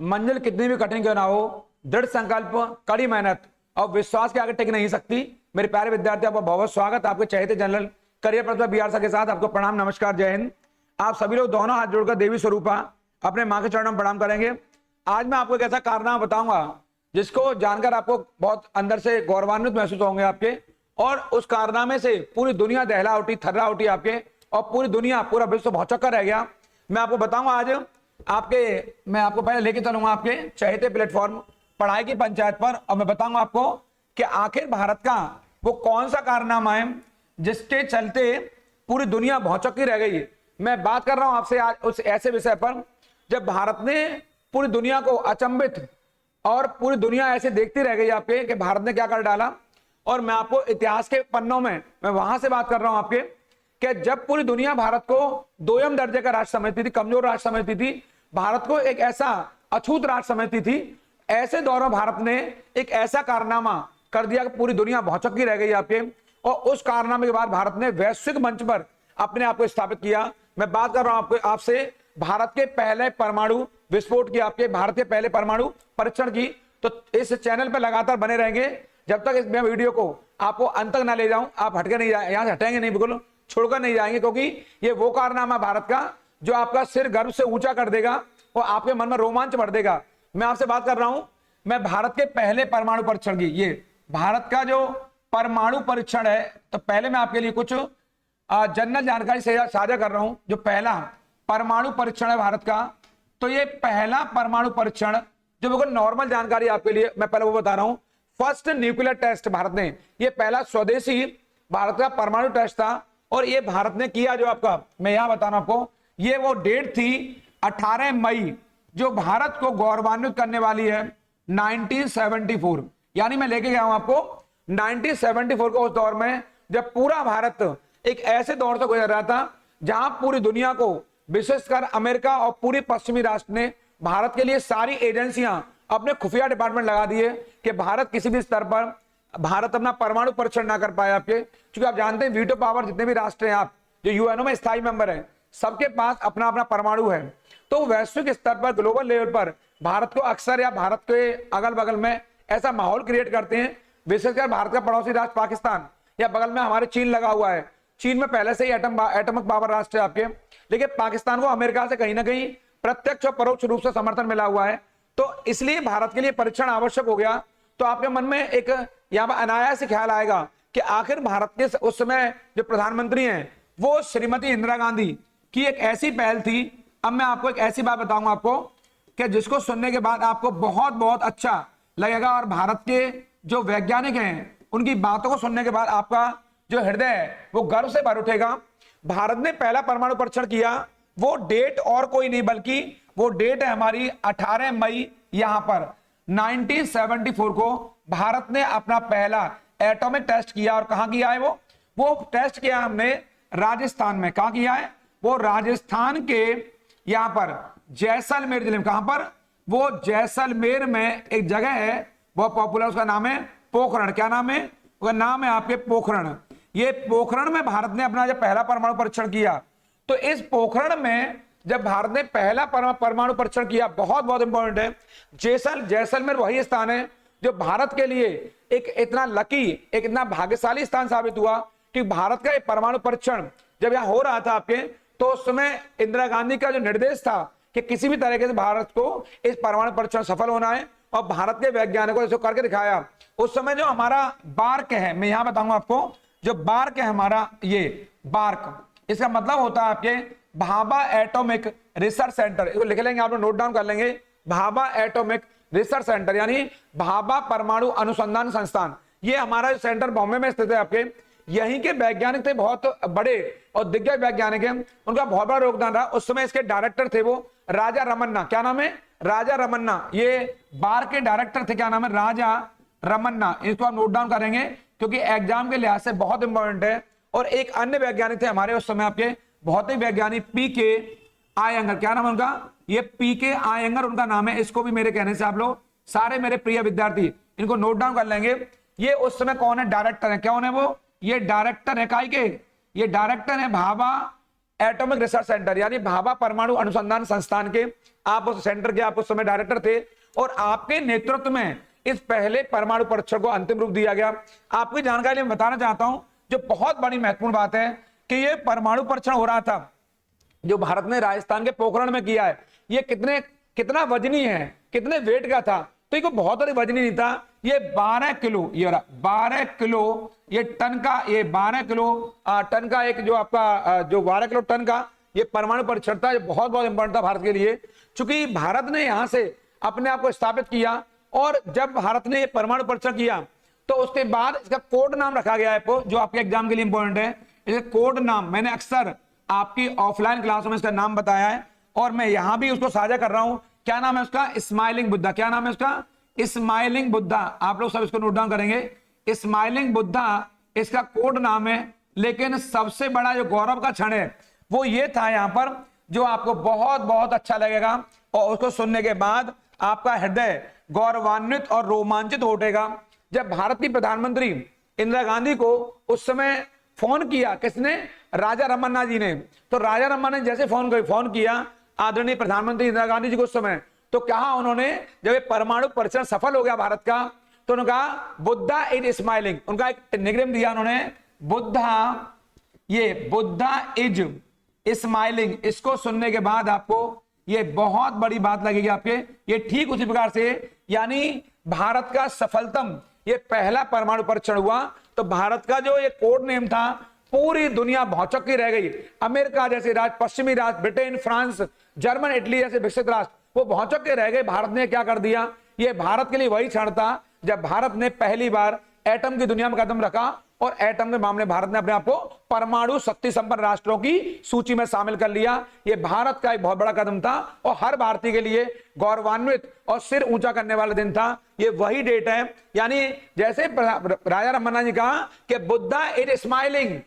मंजिल कितनी भी कठिन क्यों ना हो, दृढ़ संकल्प, कड़ी मेहनत और विश्वास के आगे टिक नहीं सकती। मेरे प्यारे विद्यार्थी, आपका बहुत बहुत स्वागत। आपके चहेते जनरल करियर प्रतिभा बीआर सर के साथ आपको प्रणाम, नमस्कार, जय हिंद। आप सभी लोग दोनों हाथ जोड़कर देवी स्वरूपा अपने मां के चरणों में प्रणाम करेंगे। आज मैं आपको एक ऐसा कारनामा बताऊंगा जिसको जानकर आपको बहुत अंदर से गौरवान्वित महसूस होंगे आपके, और उस कारनामे से पूरी दुनिया दहला उठी, थर्रा उठी आपके, और पूरी दुनिया, पूरा विश्व भौचक्का रह गया। मैं आपको बताऊंगा आज मैं आपको पहले लेके चलूंगा आपके चहेते प्लेटफॉर्म पढ़ाई की पंचायत पर, और मैं बताऊंगा आपको कि आखिर भारत का वो कौन सा कारनामा है जिसके चलते पूरी दुनिया भौचक्की रह गई। मैं बात कर रहा हूं आपसे आज उस ऐसे विषय पर जब भारत ने पूरी दुनिया को अचंभित, और पूरी दुनिया ऐसे देखती रह गई आपके कि भारत ने क्या कर डाला। और मैं आपको इतिहास के पन्नों में मैं वहां से बात कर रहा हूं आपके कि जब पूरी दुनिया भारत को दोयम दर्जे का राष्ट्र समझती थी, कमजोर राष्ट्र समझती थी, भारत को एक ऐसा अछूत राष्ट्र समझती थी, ऐसे दौर में भारत ने एक ऐसा कारनामा कर दिया कि पूरी दुनिया भौचक्की रह गई आपके। और उस कारनामे के बाद भारत ने वैश्विक मंच पर अपने आप को स्थापित किया। मैं बात कर रहा हूं आपसे भारत के पहले परमाणु विस्फोट की, आपके भारत के पहले परमाणु परीक्षण की। तो इस चैनल पर लगातार बने रहेंगे जब तक इस वीडियो को आपको अंत तक ना ले जाऊं। आप हटके नहीं जाए, यहां से हटेंगे नहीं, बिल्कुल छोड़कर नहीं जाएंगे, क्योंकि ये वो कारनामा भारत का जो आपका सिर गर्व से ऊंचा कर देगा और आपके मन में रोमांच भर देगा। मैं आपसे बात कर रहा हूं, मैं भारत के पहले परमाणु परीक्षण की, ये भारत का जो परमाणु परीक्षण है, तो पहले मैं आपके लिए कुछ जनरल जानकारी साझा कर रहा हूं। जो पहला परमाणु परीक्षण है भारत का, तो ये पहला परमाणु परीक्षण जो बिल्कुल नॉर्मल जानकारी आपके लिए मैं पहले वो बता रहा हूं। फर्स्ट न्यूक्लियर टेस्ट भारत ने, ये पहला स्वदेशी भारत का परमाणु टेस्ट था, और ये भारत ने किया। जो आपका मैं यहां बता रहा हूं आपको, ये वो डेट थी 18 मई, जो भारत को गौरवान्वित करने वाली है 1974। यानी मैं लेके गया हूं आपको 1974 को, उस दौर में जब पूरा भारत एक ऐसे दौर से गुजर रहा था जहां पूरी दुनिया को, विशेषकर अमेरिका और पूरी पश्चिमी राष्ट्र ने भारत के लिए सारी एजेंसियां, अपने खुफिया डिपार्टमेंट लगा दिए कि भारत किसी भी स्तर पर भारत अपना परमाणु परीक्षण ना कर पाए आपके। क्योंकि आप जानते हैं वीटो पावर जितने भी राष्ट्र हैं, आप जो यूएनओ में स्थायी मेंबर हैं, सबके पास अपना अपना परमाणु है। तो वैश्विक स्तर पर, ग्लोबल लेवल पर भारत को अक्सर, या भारत के अगल बगल में ऐसा माहौल क्रिएट करते हैं, विशेषकर भारत का पड़ोसी राष्ट्र पाकिस्तान, या बगल में हमारे चीन लगा हुआ है। चीन में पहले से ही एटॉमिक पावर राष्ट्र है आपके, लेकिन पाकिस्तान को अमेरिका से कहीं ना कहीं प्रत्यक्ष और परोक्ष रूप से समर्थन मिला हुआ है। तो इसलिए भारत के लिए परीक्षण आवश्यक हो गया। तो आपके मन में एक यहाँ पर अनायास ख्याल आएगा कि आखिर भारत के उस समय जो प्रधानमंत्री हैं वो श्रीमती इंदिरा गांधी की एक ऐसी पहल थी। अब मैं आपको एक ऐसी बात बताऊंगा आपको कि जिसको सुनने के बाद आपको बहुत बहुत अच्छा लगेगा, और भारत के जो वैज्ञानिक हैं उनकी बातों को सुनने के बाद आपका जो हृदय है वो गर्व से भर उठेगा। भारत ने पहला परमाणु परीक्षण किया, वो डेट और कोई नहीं बल्कि वो डेट है हमारी 18 मई। यहां पर 1974 को भारत ने अपना पहला एटॉमिक टेस्ट किया। और कहां किया है वो टेस्ट किया हमने राजस्थान में। कहां किया है वो? राजस्थान के यहां पर जैसलमेर जिले में। कहां पर? वो जैसलमेर में एक जगह है, बहुत पॉपुलर, उसका नाम है पोखरण। क्या नाम है? उसका नाम है आपके पोखरण। ये पोखरण में भारत ने अपना जब पहला परमाणु परीक्षण किया, तो इस पोखरण में जब भारत ने पहला परमाणु परीक्षण किया, बहुत बहुत इंपॉर्टेंट है, जैसलमेर वही स्थान है जो भारत के लिए एक इतना लकी, एक इतना भाग्यशाली स्थान साबित हुआ कि भारत का एक परमाणु परीक्षण जब यहां हो रहा था आपके, तो उस समय इंदिरा गांधी का जो निर्देश था कि किसी भी तरीके से भारत को इस परमाणु परीक्षण सफल होना है, और भारत के वैज्ञानिकों ने इसको करके दिखाया। उस समय जो हमारा बार्क है, मैं यहां बताऊंगा आपको, जो बार्क है हमारा, ये बार्क, इसका मतलब होता है आपके भाभा एटॉमिक रिसर्च सेंटर। इसको लिख लेंगे, आप लोग नोट डाउन कर लेंगे, भाभा एटॉमिक रिसर्च सेंटर, यानी भाभा परमाणु अनुसंधान संस्थान। ये हमारा सेंटर बॉम्बे में स्थित है आपके। यहीं के वैज्ञानिक थे, बहुत बड़े और दिग्गज वैज्ञानिक हैं, उनका बहुत बड़ा योगदान रहा। उस समय इसके डायरेक्टर थे वो राजा रमन्ना। क्या नाम है? राजा रमन्ना। ये बार के डायरेक्टर थे, क्या नाम है? राजा रमन्ना। इसको आप नोट डाउन करेंगे क्योंकि एग्जाम के लिहाज से बहुत इंपॉर्टेंट है। और एक अन्य वैज्ञानिक थे हमारे उस समय आपके, भौतिक वैज्ञानिक पीके आयंगर। क्या नाम है उनका? ये पीके आयंगर उनका नाम है। इसको भी मेरे कहने से आप लोग सारे मेरे प्रिय विद्यार्थी इनको नोट डाउन कर लेंगे। ये उस समय कौन है? डायरेक्टर है। कौन है वो? ये डायरेक्टर है। काय के? ये डायरेक्टर है भाभा एटॉमिक रिसर्च सेंटर यानी भाभा परमाणु अनुसंधान संस्थान के आप उस सेंटर के आप उस समय डायरेक्टर थे, और आपके नेतृत्व में इस पहले परमाणु परीक्षण को अंतिम रूप दिया गया। आपकी जानकारी में बताना चाहता हूं, जो बहुत बड़ी महत्वपूर्ण बात है कि ये परमाणु परीक्षण हो रहा था जो भारत ने राजस्थान के पोखरण में किया है, ये कितना वजनी है, कितने वेट का था, तो ये बहुत बड़ी वजनी नहीं था। ये 12 किलो, ये 12 किलो ये टन का, ये 12 किलो टन का एक जो आपका जो 12 किलो टन का ये परमाणु परीक्षण था, ये बहुत इंपॉर्टेंट था भारत के लिए, क्योंकि भारत ने यहां से अपने आप को स्थापित किया। और जब भारत ने ये परमाणु परीक्षण किया तो उसके बाद इसका कोड नाम रखा गया है, जो आपके एग्जाम के लिए इंपॉर्टेंट है। इसका कोड नाम मैंने अक्सर आपकी ऑफलाइन क्लासों में इसका नाम बताया है, और मैं यहां भी उसको साझा कर रहा हूं। क्या नाम है उसका? स्माइलिंग बुद्धा। क्या नाम है उसका? स्माइलिंग बुद्धा। आप लोग सब इसको नोट डाउन करेंगे। स्माइलिंग बुद्धा इसका कोड नाम है। लेकिन सबसे बड़ा जो गौरव का क्षण है वो ये था यहां पर, जो आपको बहुत अच्छा लगेगा, और उसको सुनने के बाद आपका हृदय गौरवान्वित और रोमांचित हो उठेगा। जब भारत की प्रधानमंत्री इंदिरा गांधी को उस समय फोन किया, किसने? राजा रमन्ना जी ने। तो राजा रमन्ना ने जैसे फोन किया आदरणीय प्रधानमंत्री इंदिरा गांधी जी को उस समय, तो कहा उन्होंने, जब ये परमाणु परीक्षण सफल हो गया भारत का, तो उन्होंने कहा बुद्धा इज स्माइलिंग। उनका एक निकनेम दिया उन्होंने, बुद्धा, ये बुद्धा इज स्माइलिंग। इसको सुनने के बाद आपको ये बहुत बड़ी बात लगेगी आपके। ये ठीक उसी प्रकार से, यानी भारत का सफलतम ये पहला परमाणु परीक्षण हुआ, तो भारत का जो ये कोड नेम था पूरी दुनिया भौचक्की की रह गई। अमेरिका जैसे राष्ट्र, पश्चिमी राष्ट्र, ब्रिटेन, फ्रांस, जर्मन, इटली जैसे विकसित राष्ट्र, वो भौचक्के के रह गए। भारत ने क्या कर दिया? ये भारत के लिए वही क्षण था जब भारत ने पहली बार एटम की दुनिया में कदम रखा, और एटम के मामले भारत ने अपने आप को परमाणु शक्ति संपन्न राष्ट्रों की सूची में शामिल कर लिया। ये भारत का एक बहुत बड़ा कदम था, और हर भारतीय के लिए गौरवान्वित और सिर ऊंचा करने वाला दिन था। ये वही डेट है, यानी जैसे राजा रमन्ना जी कहा कि बुद्धा इज स्माइलिंग,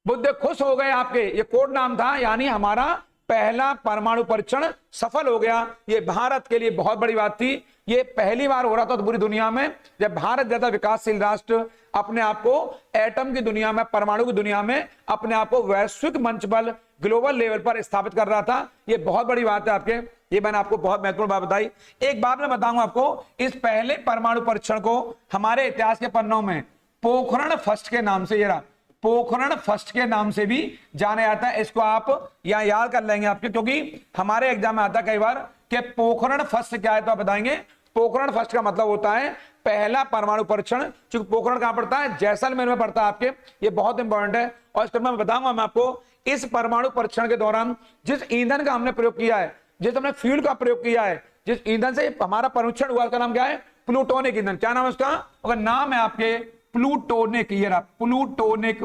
बुद्ध खुश हो गए आपके, ये कोड नाम था, यानी हमारा पहला परमाणु परीक्षण सफल हो गया। ये भारत के लिए बहुत बड़ी बात थी। ये पहली बार हो रहा था पूरी दुनिया में, जब भारत जैसा विकासशील राष्ट्र अपने आप को एटम की दुनिया में, परमाणु की दुनिया में अपने आप को वैश्विक मंच पर, ग्लोबल लेवल पर स्थापित कर रहा था। ये बहुत बड़ी बात है आपके, ये मैंने आपको बहुत महत्वपूर्ण बात बताई। एक बात मैं बताऊंगा आपको, इस पहले परमाणु परीक्षण को हमारे इतिहास के पन्नों में पोखरण फर्स्ट के नाम से, ये रहा पोखरण फर्स्ट के नाम से भी जाना जाता है। इसको आप यहां याद कर लेंगे आपके, क्योंकि हमारे एग्जाम में आता है कई बार कि पोखरण फर्स्ट क्या है, तो आप बताएंगे। पोखरण फर्स्ट का मतलब होता है पहला परमाणु परीक्षण। क्योंकि पोखरण कहां पड़ता है? जैसलमेर में पड़ता है आपके, ये बहुत इंपॉर्टेंट है। और इस पर मैं बताऊंगा मैं आपको, इस परमाणु परीक्षण के दौरान जिस ईंधन का हमने प्रयोग किया है, जिस हमने फ्यूल का प्रयोग किया है, जिस ईंधन से हमारा परीक्षण हुआ, उसका नाम क्या है? प्लूटोनिक ईंधन। क्या नाम है उसका? अगर नाम है आपके प्लूटोनिक, प्लूटोनिक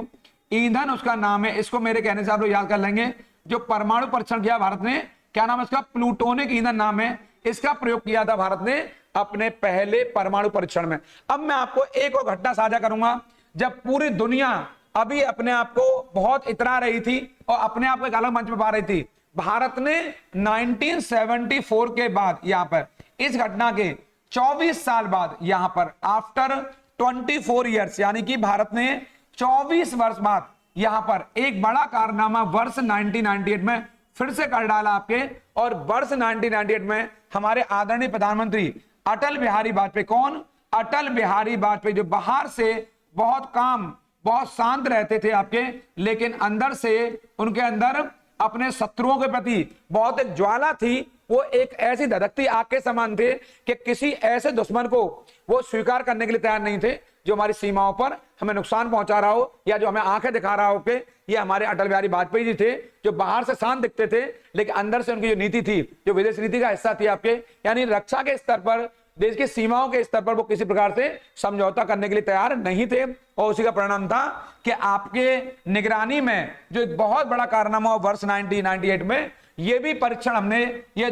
ईंधन उसका नाम है। इसको मेरे कहने से आप लोग याद कर लेंगे। जो परमाणु परीक्षण किया भारत ने, क्या नाम है इसका? प्लूटोनिक ईंधन नाम है। इसका प्रयोग किया था भारत ने अपने पहले परमाणु परीक्षण में। अब मैं आपको एक और घटना साझा करूंगा, जब पूरी दुनिया अभी अपने आप को बहुत इतरा रही थी और अपने आप को एक अलग मंच में पा रही थी। भारत ने 1974 के बाद, यहां पर इस घटना के 24 साल बाद, यहां पर आफ्टर 24 ईयर्स, यानी कि भारत ने 24 वर्ष बाद यहां पर एक बड़ा कारनामा वर्ष 1998 में फिर से कर डाला आपके। और वर्ष 1998 में हमारे आदरणीय प्रधानमंत्री अटल बिहारी वाजपेयी, कौन? अटल बिहारी वाजपेयी, जो बाहर से बहुत काम, बहुत शांत रहते थे आपके, लेकिन अंदर से उनके अंदर अपने शत्रुओं के प्रति बहुत एक ज्वाला थी। वो एक ऐसी धधकती आग के समान थे कि किसी ऐसे दुश्मन को वो स्वीकार करने के लिए तैयार नहीं थे जो हमारी सीमाओं पर हमें नुकसान पहुंचा रहा हो, या जो हमें आंखें दिखा रहा हो। कि ये हमारे अटल बिहारी वाजपेयी जी थे, जो बाहर से शांत दिखते थे, लेकिन अंदर से उनकी जो नीति थी, जो विदेश नीति का हिस्सा थी आपके, यानी रक्षा के स्तर पर, देश की सीमाओं के स्तर पर वो किसी प्रकार से समझौता करने के लिए तैयार नहीं थे। और उसी का परिणाम था कि आपके निगरानी में जो एक बहुत बड़ा कारनामा हुआ वर्ष 1998 में, ये भी परीक्षण हमने, ये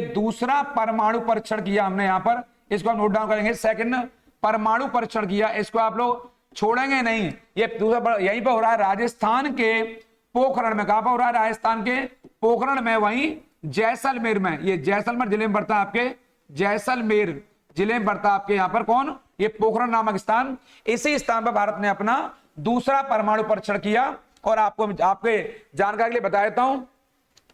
दूसरा परमाणु परीक्षण किया हमने। यहां पर इसको हम नोट डाउन करेंगे, सेकंड परमाणु परीक्षण किया। इसको आप लोग छोड़ेंगे नहीं। ये दूसरा यहीं पर हो रहा है, राजस्थान के पोखरण में। कहां पर हो रहा है? राजस्थान के पोखरण में, वहीं जैसलमेर में। ये जैसलमेर जिले में पड़ता है आपके, जैसलमेर जिले में पड़ता है आपके। यहां पर कौन? ये पोखरण नामक स्थान। इसी स्थान पर भारत ने अपना दूसरा परमाणु परीक्षण किया। और आपको आपके जानकारी के लिए बता देता हूं,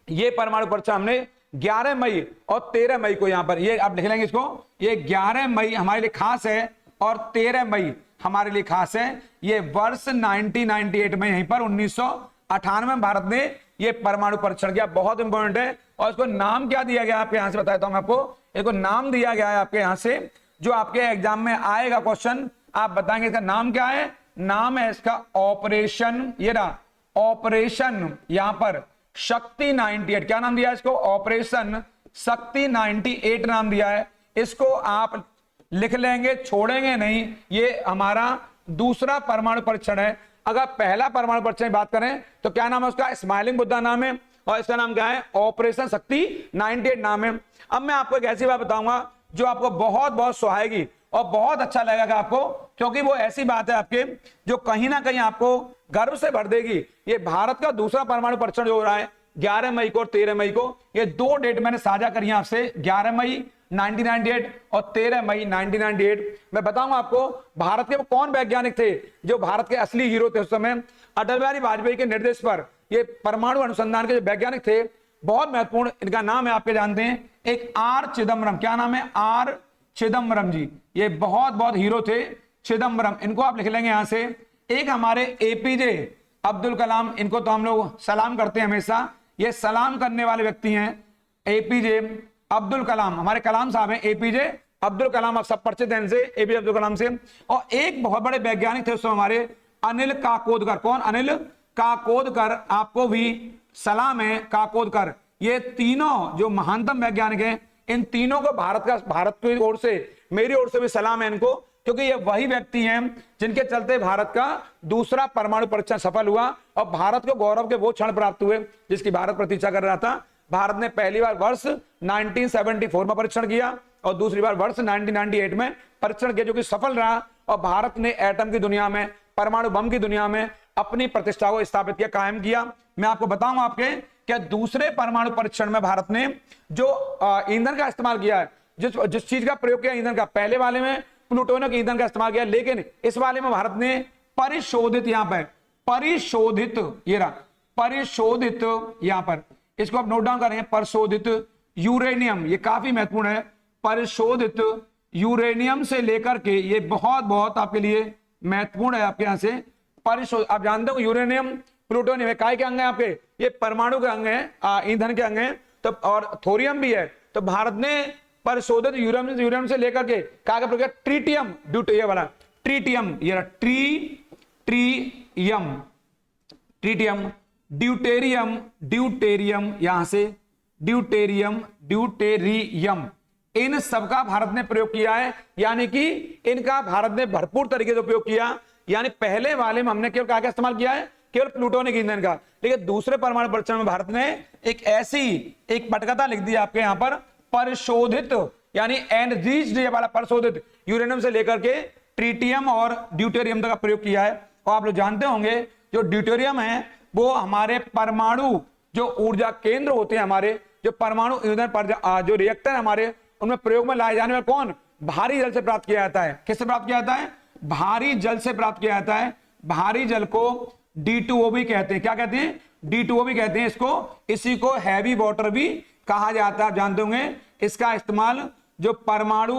ये परमाणु परीक्षण हमने 11 मई और 13 मई को, यहां पर ये आप लिख लेंगे इसको, ये 11 मई हमारे लिए खास है और 13 मई हमारे लिए खास है। ये वर्ष 1998 में, यहीं पर 1998 में भारत ने ये परमाणु परीक्षण किया। बहुत इंपॉर्टेंट है। और इसको नाम क्या दिया गया आपके यहां से बताता हूं मैं आपको, इसको नाम दिया गया है आपके यहां से, जो आपके एग्जाम में आएगा क्वेश्चन, आप बताएंगे इसका नाम क्या है। नाम है इसका ऑपरेशन, ये रहा ऑपरेशन, यहां पर शक्ति 98। क्या नाम दिया है इसको, ऑपरेशन शक्ति 98 नाम दिया है। इसको आप लिख लेंगे, छोड़ेंगे नहीं। ये हमारा दूसरा परमाणु परीक्षण है। अगर पहला परमाणु परीक्षण की बात करें तो क्या नाम है उसका, स्माइलिंग बुद्धा नाम है, और इसका नाम क्या है, ऑपरेशन शक्ति 98 नाम है। अब मैं आपको एक ऐसी बात बताऊंगा जो आपको बहुत बहुत सुहाएगी और बहुत अच्छा लगेगा आपको, क्योंकि वो ऐसी बात है आपके जो कहीं ना कहीं आपको गर्व से भर देगी। ये भारत का दूसरा परमाणु परीक्षण जो हो रहा है 11 मई को और 13 मई को, ये 2 डेट मैंने साझा करी है आपसे, 11 मई 1998 और 13 मई 1998। मैं बताऊंगा आपको भारत के वो कौन वैज्ञानिक थे जो भारत के असली हीरो थे उस समय। अटल बिहारी वाजपेयी के निर्देश पर ये परमाणु अनुसंधान के जो वैज्ञानिक थे, बहुत महत्वपूर्ण, इनका नाम है आपके जानते हैं, एक आर चिदम्बरम। क्या नाम है, आर चिदम्बरम जी। ये बहुत बहुत हीरो थे चिदम्बरम, इनको आप लिख लेंगे यहां से। एक हमारे एपीजे अब्दुल कलाम, इनको तो हम लोग सलाम करते हैं हमेशा, ये सलाम करने वाले व्यक्ति हैं एपीजे अब्दुल कलाम, हमारे कलाम साहब हैं एपीजे अब्दुल कलाम, आप सब परिचित हैं इनसे, एपीजे अब्दुल कलाम से। और एक बहुत बड़े वैज्ञानिक थे उस समय हमारे अनिल काकोदकर। कौन, अनिल काकोदकर, आपको भी सलाम है काकोदकर। ये तीनों जो महानतम वैज्ञानिक हैं, इन तीनों को भारत की ओर से, मेरी ओर से भी सलाम है इनको, क्योंकि ये वही व्यक्ति हैं जिनके चलते भारत का दूसरा परमाणु परीक्षण सफल हुआ और भारत को गौरव के वो क्षण प्राप्त हुए जिसकी भारत प्रतीक्षा कर रहा था। भारत ने पहली बार वर्ष 1974 में परीक्षण किया और दूसरी बार वर्ष 1998 में परीक्षण किया, जो कि सफल रहा। और भारत ने एटम की दुनिया में, परमाणु बम की दुनिया में अपनी प्रतिष्ठा को स्थापित किया, कायम किया। मैं आपको बताऊंगा आपके क्या दूसरे परमाणु परीक्षण में भारत ने जो ईंधन का इस्तेमाल किया है, जिस चीज का प्रयोग किया ईंधन का, पहले वाले में प्लूटोनियम के ईंधन का इस्तेमाल किया, लेकिन इस वाले में भारत ने परिशोधित, यहां पर परिशोधित, ये रहा परिशोधित, यहां पर इसको आप नोट डाउन करेंगे, परिशोधित यूरेनियम, ये काफी महत्वपूर्ण है। परिशोधित यूरेनियम से लेकर के, ये बहुत बहुत आपके लिए महत्वपूर्ण है आपके यहां से। परिशोधित, आप जानते हो यूरेनियम प्लूटोनियम काय के अंग है आपके, ये परमाणु के अंग है, ईंधन के अंग है, तो और थोरियम भी है। तो भारत ने परिशोधित यूरेनियम से लेकर के क्या का प्रयोग, ट्रीटियम, ये वाला ट्रीटियम, ये ट्रीटियम, ड्यूटेरियम, यहां से ड्यूटेरियम, इन सबका भारत ने प्रयोग किया है, यानी कि इनका भारत ने भरपूर तरीके से उपयोग किया। यानी पहले वाले में हमने केवल क्या इस्तेमाल किया है, केवल प्लूटोनिक ईंधन का, लेकिन दूसरे परमाणु परीक्षण में भारत ने एक ऐसी एक पटकथा लिख दी आपके यहां पर, परिशोधित यानी एनरिच्ड, ये वाला परिशोधित यूरेनियम से लेकर के ट्रीटियम और ड्यूटेरियम तक का प्रयोग किया है। और आप लोग जानते होंगे जो ड्यूटेरियम है वो हमारे परमाणु जो ऊर्जा केंद्र होते हैं, हमारे जो परमाणु ईंधन पर जो रिएक्टर हमारे, उनमें प्रयोग में लाए जाने में कौन, भारी जल से प्राप्त किया जाता है। किससे प्राप्त किया जाता है, भारी जल से प्राप्त किया जाता है। भारी जल को D2O भी कहते हैं। क्या कहते हैं, D2O भी कहते हैं इसको। इसी को हैवी वाटर भी कहा जाता है, जानते होंगे। इसका इस्तेमाल जो परमाणु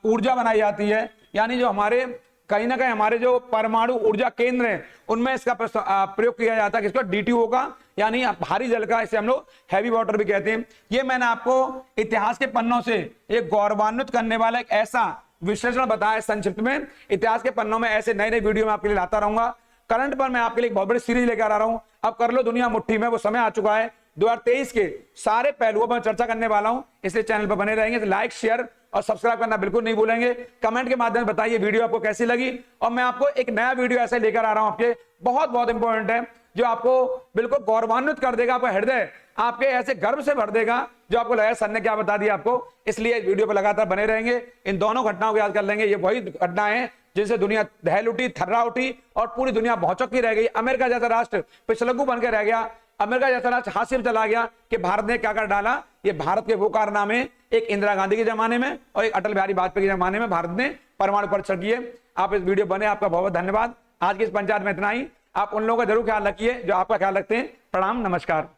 ऊर्जा बनाई जाती है, यानी जो हमारे कहीं ना कहीं हमारे जो परमाणु ऊर्जा केंद्र हैं उनमें इसका प्रयोग किया जाता है, किसको, D2O का, यानी भारी जल का। इसे हम लोग हैवी वाटर भी कहते हैं। ये मैंने आपको इतिहास के पन्नों से एक गौरवान्वित करने वाला एक ऐसा विश्लेषण बताया संक्षिप्त में। इतिहास के पन्नों में ऐसे नए नए वीडियो में आपके लिए लाता रहूंगा। करंट पर मैं आपके लिए एक बहुत बड़ी सीरीज लेकर आ रहा हूं, अब कर लो दुनिया मुट्ठी में, वो समय आ चुका है। 2023 के सारे पहलुओं पर चर्चा करने वाला हूं, इसलिए चैनल पर बने रहेंगे। तो लाइक, शेयर और सब्सक्राइब करना बिल्कुल नहीं भूलेंगे। कमेंट के माध्यम से बताइए वीडियो आपको कैसी लगी। और मैं आपको एक नया वीडियो ऐसे लेकर आ रहा हूं आपके, बहुत बहुत इंपॉर्टेंट है, जो आपको बिल्कुल गौरवान्वित कर देगा, आपका हृदय आपके ऐसे गर्व से भर देगा, जो आपको लगा सर ने क्या बता दिया आपको। इसलिए वीडियो पर लगातार बने रहेंगे। इन दोनों घटनाओं को याद कर लेंगे। ये वही घटनाएं हैं जिनसे दुनिया दहल उठी, थर्रा उठी और पूरी दुनिया भौचक्की रह गई। अमेरिका जैसा राष्ट्र पिछलग्गू बनकर रह गया, अमेरिका जैसा राष्ट्र हाथ से चला गया कि भारत ने क्या कर डाला। ये भारत के वो कारनामे, एक इंदिरा गांधी के जमाने में और एक अटल बिहारी वाजपेयी के जमाने में भारत ने परमाणु परीक्षण किए। आप इस वीडियो बने, आपका बहुत बहुत धन्यवाद। आज की इस पंचायत में इतना ही। आप उन लोगों का जरूर ख्याल रखिए जो आपका ख्याल रखते हैं। प्रणाम, नमस्कार।